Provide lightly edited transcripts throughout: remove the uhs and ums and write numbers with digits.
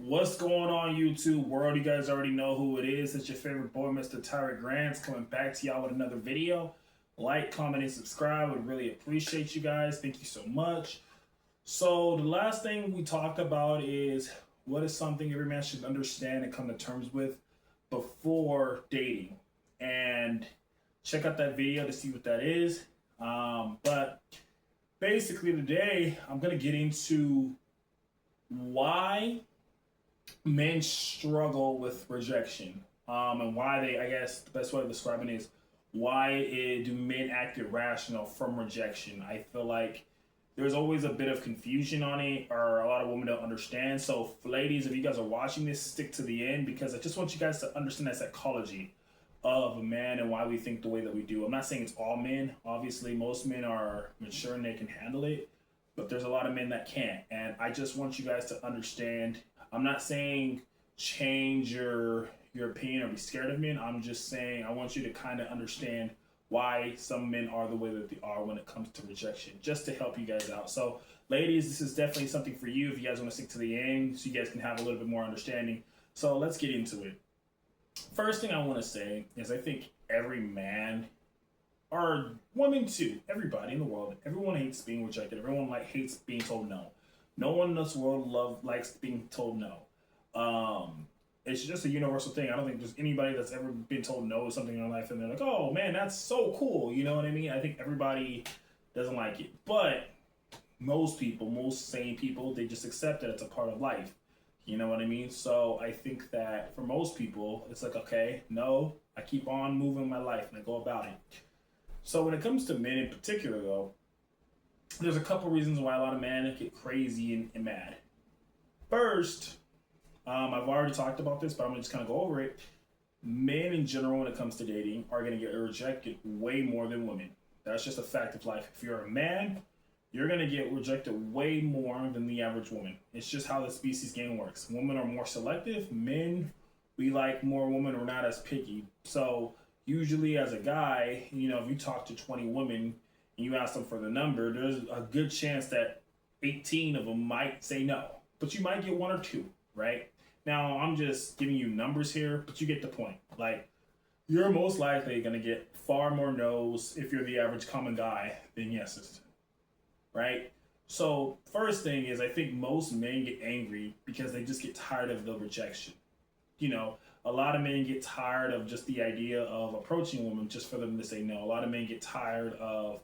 What's going on, YouTube world? You guys already know who it is. It's your favorite boy, Mr. Tyra Grants, coming back to y'all with another video. Like, comment, and subscribe. Would really appreciate you guys. Thank you so much. So, the last thing we talked about is what is something every man should understand and come to terms with before dating. And check out that video to see what that is. But basically, today I'm going to get into why men struggle with rejection, and why they, I guess the best way of describing it is do men act irrational from rejection. I feel like there's always a bit of confusion on it, or a lot of women don't understand. So ladies, if you guys are watching this, stick to the end, because I just want you guys to understand that psychology of a man and why we think the way that we do. I'm not saying it's all men. Obviously most men are mature and they can handle it, but there's a lot of men that can't. And I just want you guys to understand, I'm not saying change your opinion or be scared of men. I'm just saying I want you to kind of understand why some men are the way that they are when it comes to rejection, just to help you guys out. So ladies, this is definitely something for you if you guys want to stick to the end so you guys can have a little bit more understanding. So let's get into it. First thing I want to say is I think every man, or women too, everybody in the world, everyone hates being rejected. Everyone hates being told no. No one in this world likes being told no. It's just a universal thing. I don't think there's anybody that's ever been told no to something in their life and they're like, oh man, that's so cool. You know what I mean? I think everybody doesn't like it. But most people, most sane people, they just accept that it's a part of life. You know what I mean? So I think that for most people, it's like, okay, no, I keep on moving my life and I go about it. So when it comes to men in particular, though, there's a couple reasons why a lot of men get crazy and mad. First, I've already talked about this, but I'm going to just kind of go over it. Men in general, when it comes to dating, are going to get rejected way more than women. That's just a fact of life. If you're a man, you're going to get rejected way more than the average woman. It's just how the species game works. Women are more selective. Men, we like more women. We're not as picky. So usually as a guy, if you talk to 20 women and you ask them for the number, there's a good chance that 18 of them might say no. But you might get one or two, right? Now, I'm just giving you numbers here, but you get the point. You're most likely going to get far more no's if you're the average common guy than yeses, right? So, first thing is, I think most men get angry because they just get tired of the rejection. A lot of men get tired of just the idea of approaching women just for them to say no. A lot of men get tired of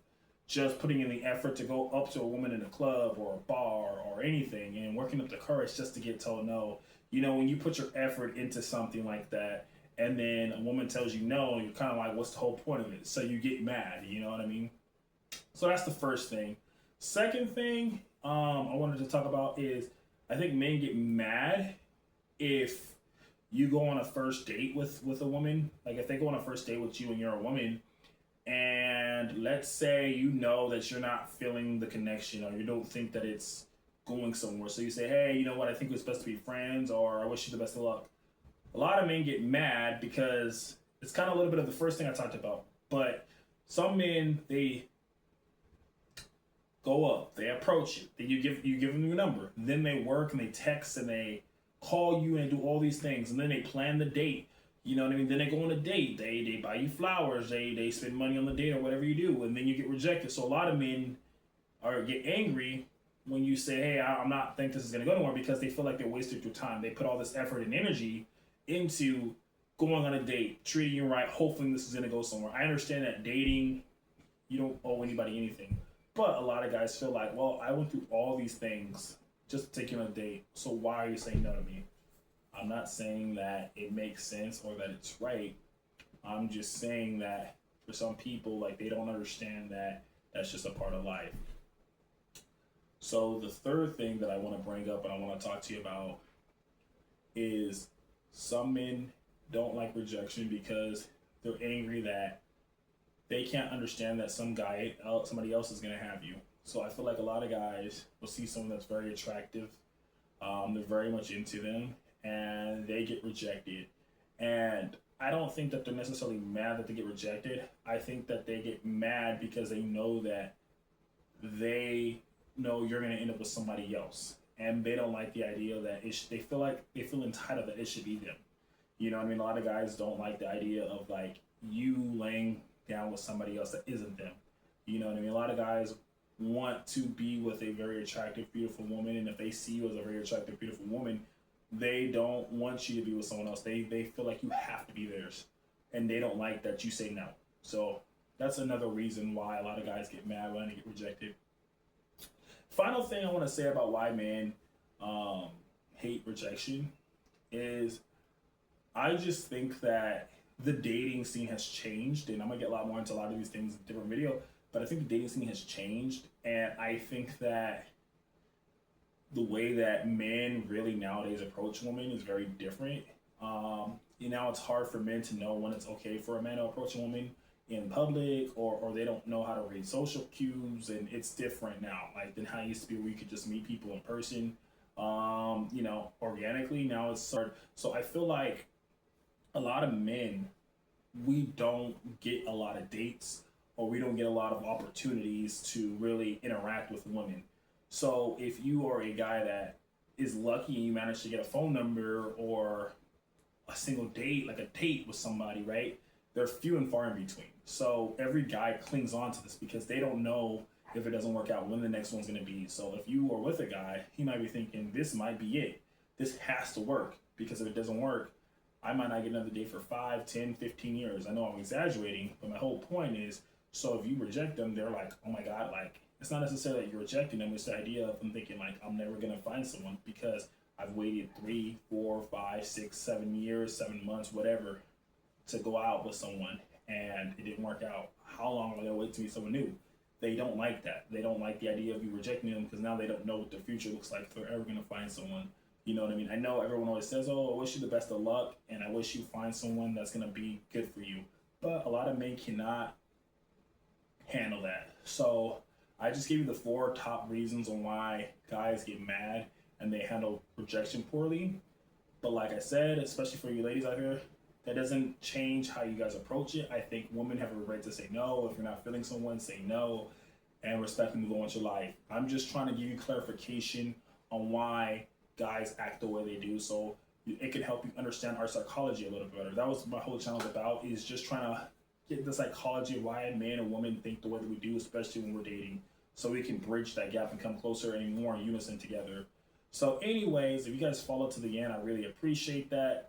just putting in the effort to go up to a woman in a club or a bar or anything and working up the courage just to get told no. When you put your effort into something like that and then a woman tells you no, you're kind of like, what's the whole point of it? So you get mad, you know what I mean? So that's the first thing. Second thing I wanted to talk about is I think men get mad if you go on a first date with a woman. Like if they go on a first date with you and you're a woman, and let's say that you're not feeling the connection or you don't think that it's going somewhere. So you say, hey, you know what, I think it's best to be friends, or I wish you the best of luck. A lot of men get mad because it's kind of a little bit of the first thing I talked about. But some men, they go up, they approach you, then you give them your number. Then they work and they text and they call you and do all these things, and then they plan the date. You know what I mean? Then they go on a date. They buy you flowers. They spend money on the date or whatever you do, and then you get rejected. So a lot of men get angry when you say, "Hey, I'm not think this is going to go nowhere," because they feel like they wasted your time. They put all this effort and energy into going on a date, treating you right, hoping this is going to go somewhere. I understand that dating, you don't owe anybody anything, but a lot of guys feel like, well, I went through all these things just to take you on a date. So why are you saying no to me? I'm not saying that it makes sense or that it's right. I'm just saying that for some people, they don't understand that that's just a part of life. So the third thing that I want to bring up and I want to talk to you about is some men don't like rejection because they're angry that they can't understand that somebody else is going to have you. So I feel like a lot of guys will see someone that's very attractive. They're very much into them, and they get rejected. And I don't think that they're necessarily mad that they get rejected. I think that they get mad because they know that they know you're going to end up with somebody else. and they don't like the idea that they feel like they feel entitled that it should be them. You know what I mean? A lot of guys don't like the idea of like you laying down with somebody else that isn't them. You know what I mean? A lot of guys want to be with a very attractive, beautiful woman, and if they see you as a very attractive, beautiful woman, they don't want you to be with someone else. They feel like you have to be theirs, and they don't like that you say no. So that's another reason why a lot of guys get mad when they get rejected. Final thing I want to say about why men hate rejection is I just think that the dating scene has changed, and I'm gonna get a lot more into a lot of these things in a different video. But I think the dating scene has changed, and I think that the way that men really nowadays approach women is very different. You know, it's hard for men to know when it's okay for a man to approach a woman in public, or they don't know how to read social cues, and it's different now, like than how it used to be where you could just meet people in person, you know, organically. Now it's hard. So I feel like a lot of men, we don't get a lot of dates, or we don't get a lot of opportunities to really interact with women. So if you are a guy that is lucky and you manage to get a phone number or a single date, like a date with somebody, right? They're few and far in between. So every guy clings on to this because they don't know if it doesn't work out when the next one's gonna be. So if you are with a guy, he might be thinking, this might be it. This has to work, because if it doesn't work, I might not get another date for 5, 10, 15 years. I know I'm exaggerating, but my whole point is, so if you reject them, they're like, oh my God, like, it's not necessarily that you're rejecting them. It's the idea of them thinking like, I'm never gonna find someone because I've waited 3, 4, 5, 6, 7 years, 7 months, whatever, to go out with someone, and it didn't work out. How long are they wait to meet someone new? They don't like that. They don't like the idea of you rejecting them because now they don't know what their future looks like if they're ever gonna find someone. You know what I mean? I know everyone always says, oh, I wish you the best of luck, and I wish you find someone that's gonna be good for you. But a lot of men cannot handle that. So I just gave you the 4 top reasons on why guys get mad and they handle rejection poorly. But like I said, especially for you ladies out here, that doesn't change how you guys approach it. I think women have a right to say no. If you're not feeling someone, say no and respect and move on with your life. I'm just trying to give you clarification on why guys act the way they do, so it can help you understand our psychology a little bit better. That was my whole channel about, is just trying to get the psychology of why men and women think the way that we do, especially when we're dating, so we can bridge that gap and come closer and more in unison together. So anyways, if you guys follow to the end, I really appreciate that.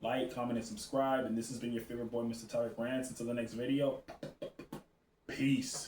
Like, comment, and subscribe. And this has been your favorite boy, Mr. Tyler Grants. Until the next video, peace.